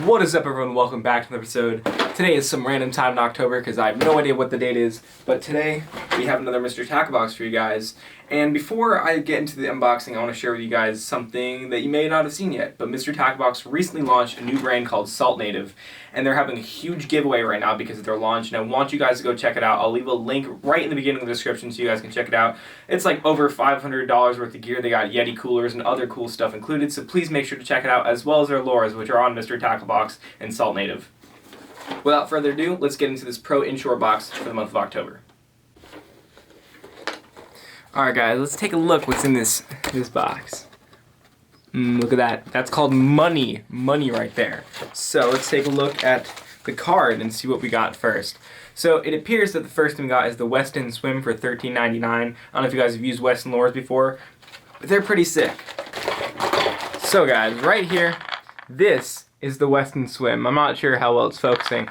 What is up, everyone? Welcome back to another episode. Today is some random time in October because I have no idea what the date is, but today we have another Mr. Tackle box for you guys. And before I get into the unboxing, I want to share with you guys something that you may not have seen yet. But Mr. Tackle Box recently launched a new brand called Salt Native, and they're having a huge giveaway right now because of their launch. And I want you guys to go check it out. I'll leave a link right in the beginning of the description so you guys can check it out. It's like over $500 worth of gear. They got Yeti coolers and other cool stuff included, so please make sure to check it out, as well as their lures, which are on Mr. Tackle Box and Salt Native. Without further ado, let's get into this Pro Inshore box for the month of October. Alright guys, let's take a look what's in this box. Look at that. That's called money. Money right there. So let's take a look at the card and see what we got first. So it appears that the first thing we got is the Westin Swim for $13.99. I don't know if you guys have used Westin lures before, but they're pretty sick. So guys, right here, this is the Westin Swim. I'm not sure how well it's focusing.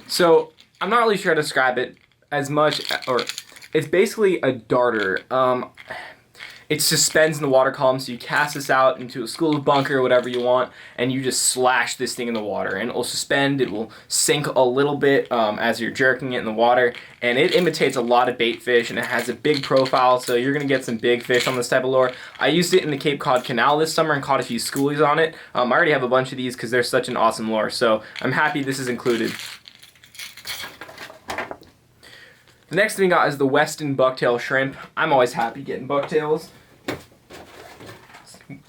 So I'm not really sure how to describe it as much, or it's basically a darter. It suspends in the water column, so you cast this out into a school of bunker or whatever you want, and you just slash this thing in the water, and it will suspend. It will sink a little bit as you're jerking it in the water, and it imitates a lot of bait fish, and it has a big profile, so you're going to get some big fish on this type of lure. I used it in the Cape Cod Canal this summer and caught a few schoolies on it. I already have a bunch of these because they're such an awesome lure, so I'm happy this is included. The next thing we got is the Westin bucktail shrimp. I'm always happy getting bucktails.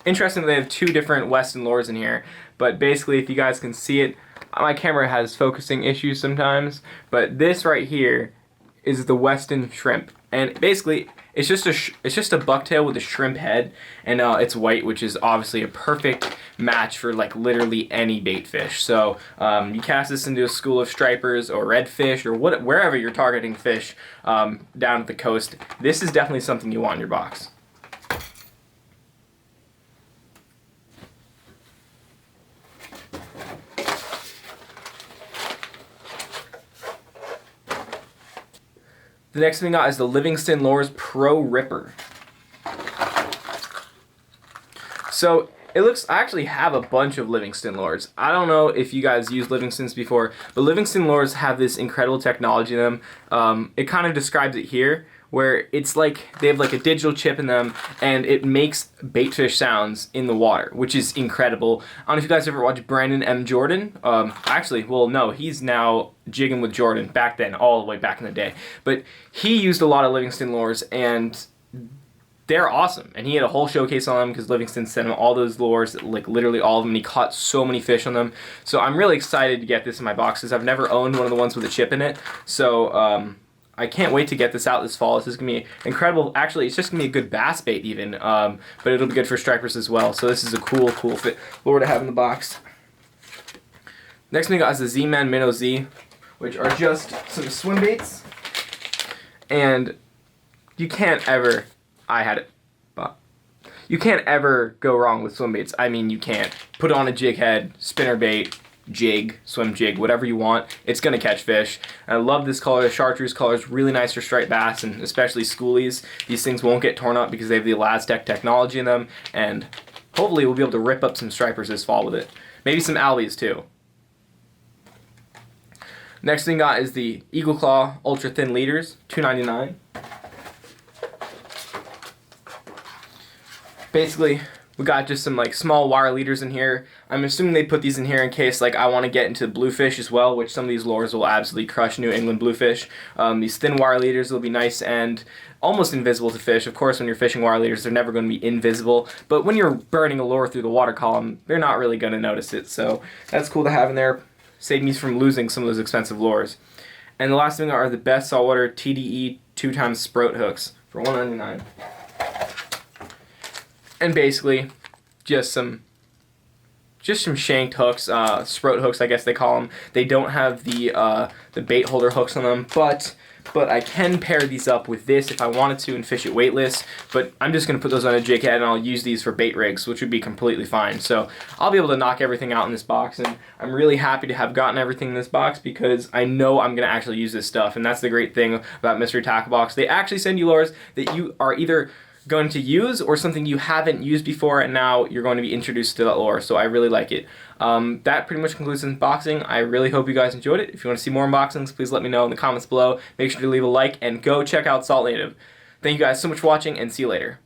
Interesting that they have two different Westin lures in here, but basically if you guys can see it, my camera has focusing issues sometimes, but this right here is the Westin shrimp, and basically it's just a bucktail with a shrimp head, and it's white, which is obviously a perfect match for like literally any bait fish. So you cast this into a school of stripers or redfish or wherever you're targeting fish down at the coast. This is definitely something you want in your box. The next thing we got is the Livingston Lures Pro Ripper. So it looks, I actually have a bunch of Livingston lures. I don't know if you guys used Livingstons before, but Livingston lures have this incredible technology in them. It kind of describes it here, where it's like they have like a digital chip in them, and it makes baitfish sounds in the water, which is incredible. I don't know if you guys ever watched Brandon M. Jordan. Actually, well, no, he's now jigging with Jordan back then, all the way back in the day. But he used a lot of Livingston lures, and they're awesome. And he had a whole showcase on them because Livingston sent him all those lures, like literally all of them, and he caught so many fish on them. So I'm really excited to get this in my boxes. I've never owned one of the ones with a chip in it, so I can't wait to get this out this fall. This is going to be incredible. Actually, it's just going to be a good bass bait even, but it'll be good for stripers as well. So this is a cool fit lure to have in the box. Next thing we got is the Z-Man Minnow Z, which are just some swim baits. And you can't ever, you can't ever go wrong with swim baits. I mean, you can't. Put on a jig head, spinner bait, jig, swim jig, whatever you want, it's going to catch fish. I love this color. The chartreuse color is really nice for striped bass, and especially schoolies. These things won't get torn up because they have the Elastec technology in them, and hopefully we'll be able to rip up some stripers this fall with it. Maybe some albies too. Next thing we got is the Eagle Claw Ultra Thin Leaders, $2.99. Basically, we got just some like small wire leaders in here. I'm assuming they put these in here in case like I want to get into bluefish as well, which some of these lures will absolutely crush New England bluefish. These thin wire leaders will be nice and almost invisible to fish. Of course, when you're fishing wire leaders, they're never going to be invisible, but when you're burning a lure through the water column, they're not really going to notice it. So that's cool to have in there. Save me from losing some of those expensive lures. And the last thing are the best saltwater TDE 2x Sprout hooks for $1.99. And basically, just some shanked hooks, Sprout hooks, I guess they call them. They don't have the bait holder hooks on them, but I can pair these up with this if I wanted to and fish it weightless. But I'm just going to put those on a jig head, and I'll use these for bait rigs, which would be completely fine. So I'll be able to knock everything out in this box, and I'm really happy to have gotten everything in this box because I know I'm going to actually use this stuff, and that's the great thing about Mr. Tackle Box. They actually send you lures that you are either going to use or something you haven't used before and now you're going to be introduced to that lore. So I really like it. That pretty much concludes this unboxing. I really hope you guys enjoyed it. If you want to see more unboxings, please let me know in the comments below. Make sure to leave a like and go check out Salt Native. Thank you guys so much for watching and see you later.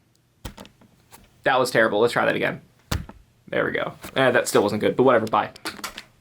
That was terrible. Let's try that again. There we go. That still wasn't good, but whatever. Bye.